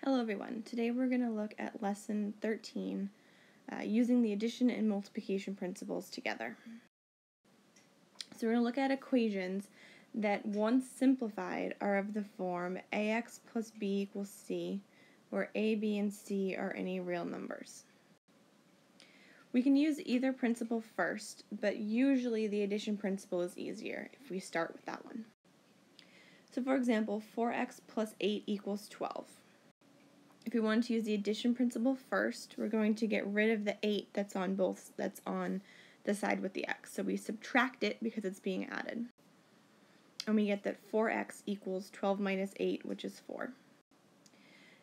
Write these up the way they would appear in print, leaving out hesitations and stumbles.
Hello everyone, today we're going to look at lesson 13, using the addition and multiplication principles together. So we're going to look at equations that once simplified are of the form ax plus b equals c, where a, b, and c are any real numbers. We can use either principle first, but usually the addition principle is easier if we start with that one. So for example, 4x plus 8 equals 12. If we want to use the addition principle first, we're going to get rid of the 8 that's on the side with the x. So we subtract it because it's being added. And we get that 4x equals 12 minus 8, which is 4.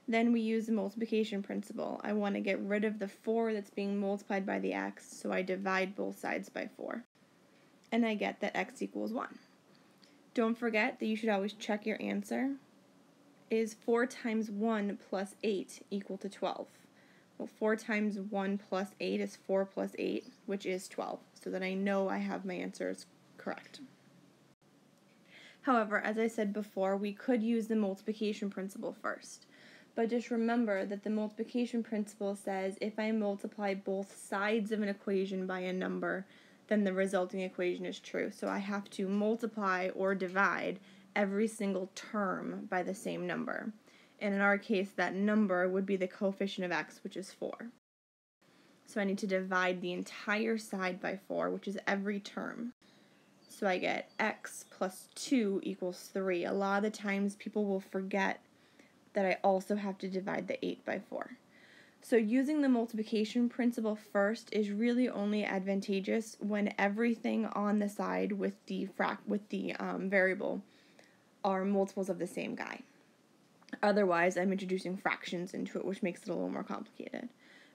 Then we use the multiplication principle. I want to get rid of the 4 that's being multiplied by the x, so I divide both sides by 4. And I get that x equals 1. Don't forget that you should always check your answer. Is 4 times 1 plus 8 equal to 12? Well, 4 times 1 plus 8 is 4 plus 8, which is 12, so that I know I have my answers correct. However, as I said before, we could use the multiplication principle first. But just remember that the multiplication principle says if I multiply both sides of an equation by a number, then the resulting equation is true. So I have to multiply or divide every single term by the same number. And in our case, that number would be the coefficient of x, which is 4. So I need to divide the entire side by 4, which is every term. So I get x plus 2 equals 3. A lot of the times people will forget that I also have to divide the 8 by 4. So using the multiplication principle first is really only advantageous when everything on the side with the variable are multiples of the same guy. Otherwise, I'm introducing fractions into it, which makes it a little more complicated.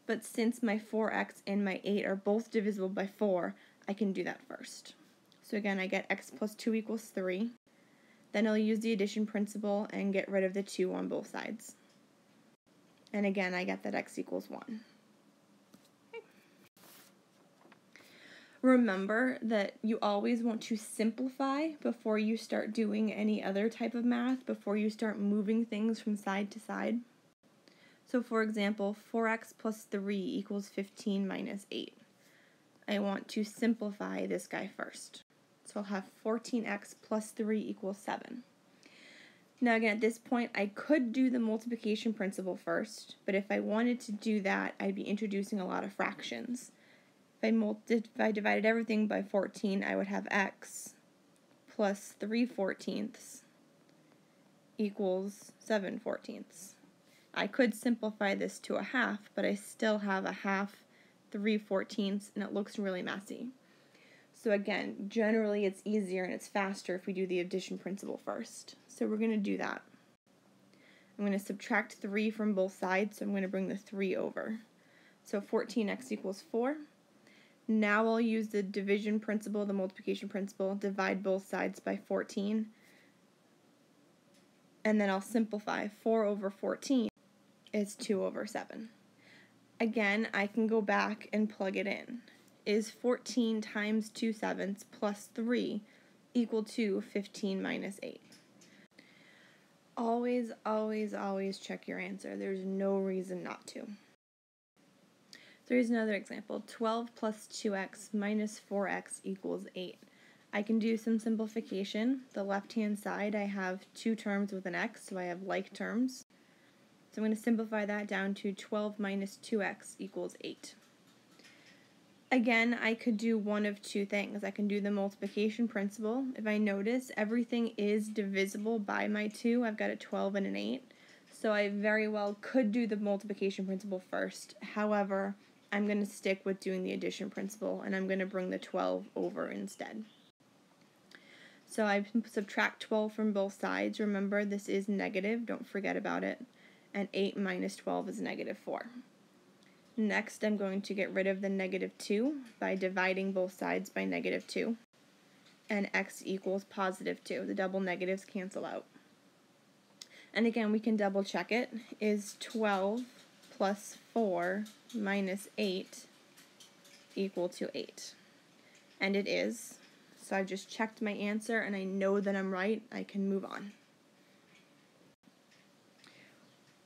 But since my 4x and my 8 are both divisible by 4, I can do that first. So again, I get x plus 2 equals 3. Then I'll use the addition principle and get rid of the 2 on both sides. And again, I get that x equals 1. Okay. Remember that you always want to simplify before you start doing any other type of math, before you start moving things from side to side. So for example, 4x plus 3 equals 15 minus 8. I want to simplify this guy first. So I'll have 14x plus 3 equals 7. Now again, at this point, I could do the multiplication principle first, but if I wanted to do that, I'd be introducing a lot of fractions. If I divided everything by 14, I would have x plus 3/14 equals 7/14. I could simplify this to a half, but I still have a half 3/14, and it looks really messy. So again, generally it's easier and it's faster if we do the addition principle first. So we're going to do that. I'm going to subtract 3 from both sides, so I'm going to bring the 3 over. So 14x equals 4. Now I'll use the division principle, the multiplication principle, divide both sides by 14. And then I'll simplify. 4 over 14 is 2 over 7. Again, I can go back and plug it in. Is 14 times 2/7 plus 3 equal to 15 minus 8? Always, always, always check your answer. There's no reason not to. So here's another example. 12 plus 2x minus 4x equals 8. I can do some simplification. The left-hand side, I have 2 terms with an x, so I have like terms. So I'm going to simplify that down to 12 minus 2x equals 8. Again, I could do one of two things. I can do the multiplication principle. If I notice, everything is divisible by my 2. I've got a 12 and an 8. So I very well could do the multiplication principle first. However, I'm going to stick with doing the addition principle, and I'm going to bring the 12 over instead. So I subtract 12 from both sides. Remember, this is negative. Don't forget about it. And 8 minus 12 is negative 4. Next, I'm going to get rid of the negative 2 by dividing both sides by negative 2. And x equals positive 2. The double negatives cancel out. And again, we can double check it. Is 12 plus 4 minus 8 equal to 8? And it is. So I've just checked my answer and I know that I'm right. I can move on.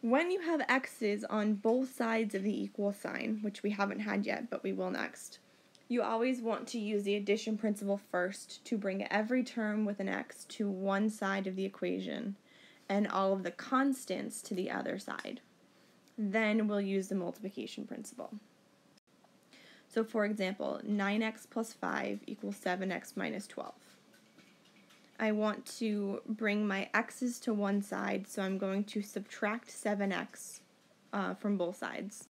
When you have x's on both sides of the equal sign, which we haven't had yet, but we will next, you always want to use the addition principle first to bring every term with an x to one side of the equation and all of the constants to the other side. Then we'll use the multiplication principle. So for example, 9x plus 5 equals 7x minus 12. I want to bring my x's to one side, so I'm going to subtract 7x from both sides.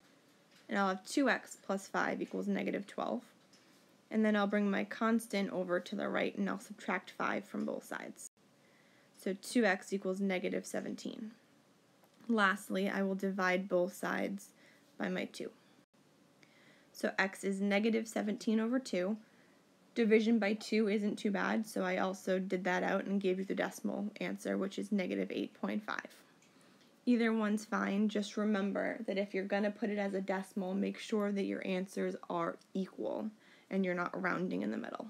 And I'll have 2x plus 5 equals negative 12. And then I'll bring my constant over to the right, and I'll subtract 5 from both sides. So 2x equals negative 17. Lastly, I will divide both sides by my 2. So x is negative 17 over 2. Division by 2 isn't too bad, so I also did that out and gave you the decimal answer, which is negative 8.5. Either one's fine. Just remember that if you're going to put it as a decimal, make sure that your answers are equal and you're not rounding in the middle.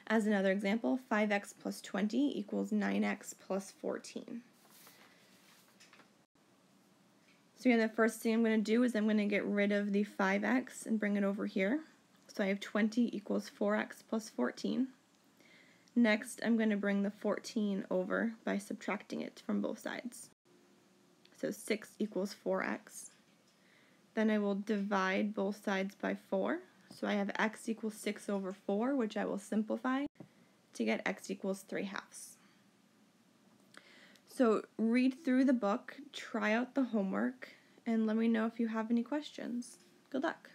As another example, 5x plus 20 equals 9x plus 14. So again, the first thing I'm going to do is I'm going to get rid of the 5x and bring it over here. So I have 20 equals 4x plus 14. Next, I'm going to bring the 14 over by subtracting it from both sides. So 6 equals 4x. Then I will divide both sides by 4. So I have x equals 6 over 4, which I will simplify to get x equals 3/2. So read through the book, try out the homework, and let me know if you have any questions. Good luck.